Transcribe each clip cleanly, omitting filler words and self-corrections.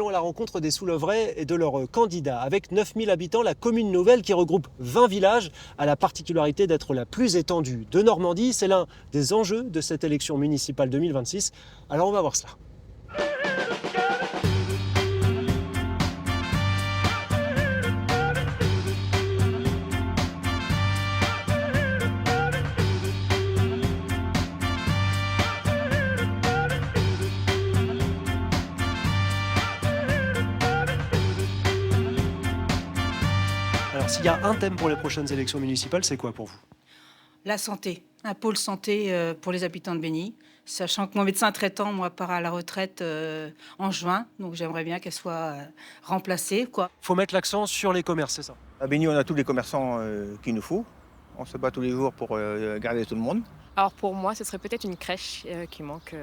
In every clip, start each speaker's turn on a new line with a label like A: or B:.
A: Allons à la rencontre des Souleuvrais et de leurs candidats. Avec 9000 habitants, la commune nouvelle qui regroupe 20 villages a la particularité d'être la plus étendue de Normandie. C'est l'un des enjeux de cette élection municipale 2026. Alors on va voir cela. Alors s'il y a un thème pour les prochaines élections municipales, c'est quoi pour vous?
B: La santé, un pôle santé pour les habitants de Béni, sachant que mon médecin traitant, moi, part à la retraite en juin, donc j'aimerais bien qu'elle soit remplacée, quoi.
A: Faut mettre l'accent sur les commerces, c'est ça?
C: À Béni, on a tous les commerçants qu'il nous faut. On se bat tous les jours pour garder tout le monde.
D: Alors pour moi, ce serait peut-être une crèche qui manque.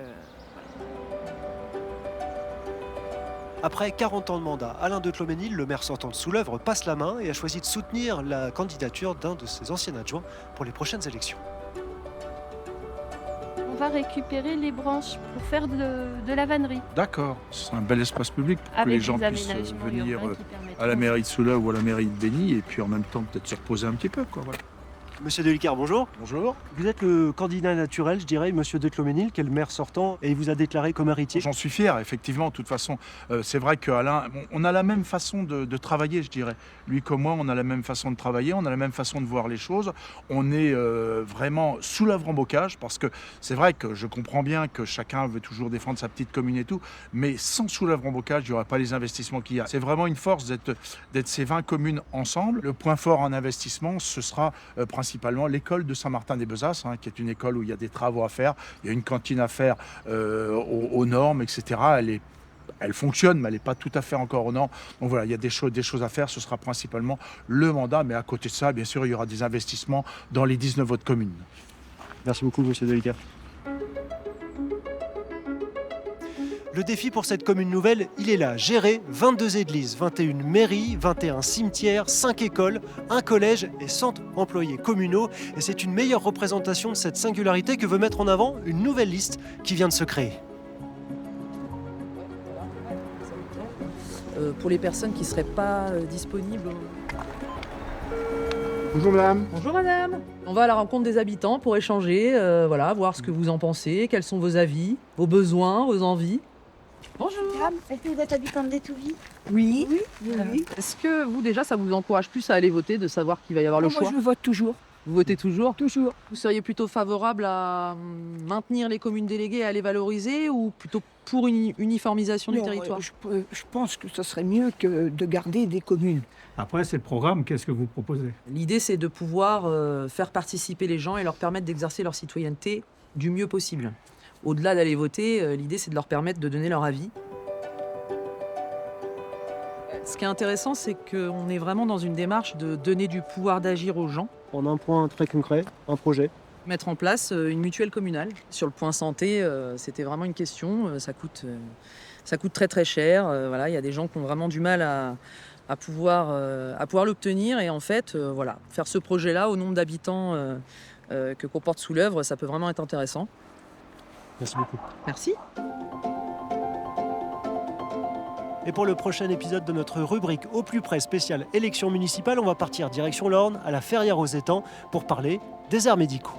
A: Après 40 ans de mandat, Alain de Cloménil, le maire sortant de Soulèvre, passe la main et a choisi de soutenir la candidature d'un de ses anciens adjoints pour les prochaines élections.
E: On va récupérer les branches pour faire de la vannerie.
F: D'accord, ce sera un bel espace public pour que
E: Avec
F: les gens
E: des
F: puissent
E: aménagements
F: venir
E: urbains qui permettront-
F: à la mairie de Soulèvre ou à la mairie de Béni et puis en même temps peut-être se reposer un petit peu, quoi. Voilà.
A: Monsieur Delicard, bonjour.
F: Bonjour.
A: Vous êtes le candidat naturel, je dirais, monsieur de Cloménil, qui est le maire sortant, et il vous a déclaré comme héritier.
F: J'en suis fier, effectivement. De toute façon, c'est vrai qu'Alain, on a la même façon de travailler, je dirais. Lui comme moi, on a la même façon de travailler, on a la même façon de voir les choses. On est vraiment sous l'avant-bocage, parce que c'est vrai que je comprends bien que chacun veut toujours défendre sa petite commune et tout, mais sans sous l'avant-bocage, il n'y aurait pas les investissements qu'il y a. C'est vraiment une force d'être ces 20 communes ensemble. Le point fort en investissement, ce sera principalement l'école de Saint-Martin-des-Bezas, qui est une école où il y a des travaux à faire, il y a une cantine à faire aux normes, etc. Elle fonctionne, mais elle n'est pas tout à fait encore aux normes. Donc voilà, il y a des choses à faire. Ce sera principalement le mandat, mais à côté de ça, bien sûr, il y aura des investissements dans les 19 autres communes.
A: Merci beaucoup, monsieur Delicard. Le défi pour cette commune nouvelle, il est là. Gérer 22 églises, 21 mairies, 21 cimetières, 5 écoles, un collège et 100 employés communaux. Et c'est une meilleure représentation de cette singularité que veut mettre en avant une nouvelle liste qui vient de se créer.
G: Pour les personnes qui ne seraient pas disponibles.
H: Bonjour madame.
G: Bonjour madame. On va à la rencontre des habitants pour échanger, voilà, voir ce que vous en pensez, quels sont vos avis, vos besoins, vos envies. Bonjour.
I: Est-ce que vous êtes habitante d'Étouville?
G: Oui. Est-ce que vous déjà ça vous encourage plus à aller voter, de savoir qu'il va y avoir le choix?
I: Moi je vote toujours.
G: Vous votez toujours?
I: Toujours.
G: Vous seriez plutôt favorable à maintenir les communes déléguées et à les valoriser, ou plutôt pour une uniformisation du
I: Non,
G: territoire?
I: je pense que ce serait mieux que de garder des communes.
H: Après, c'est le programme. Qu'est-ce que vous proposez?
G: L'idée, c'est de pouvoir faire participer les gens et leur permettre d'exercer leur citoyenneté du mieux possible. Au-delà d'aller voter, l'idée, c'est de leur permettre de donner leur avis. Ce qui est intéressant, c'est qu'on est vraiment dans une démarche de donner du pouvoir d'agir aux gens.
A: En un point très concret, un projet.
G: Mettre en place une mutuelle communale. Sur le point santé, c'était vraiment une question. Ça coûte très très cher. Voilà, il y a des gens qui ont vraiment du mal à pouvoir l'obtenir. Et en fait, voilà, faire ce projet-là au nombre d'habitants que comporte Soulèvre, ça peut vraiment être intéressant.
A: Merci beaucoup.
G: Merci.
A: Et pour le prochain épisode de notre rubrique Au plus près spéciale élection municipale, on va partir direction l'Orne, à la Ferrière aux Étangs, pour parler des déserts médicaux.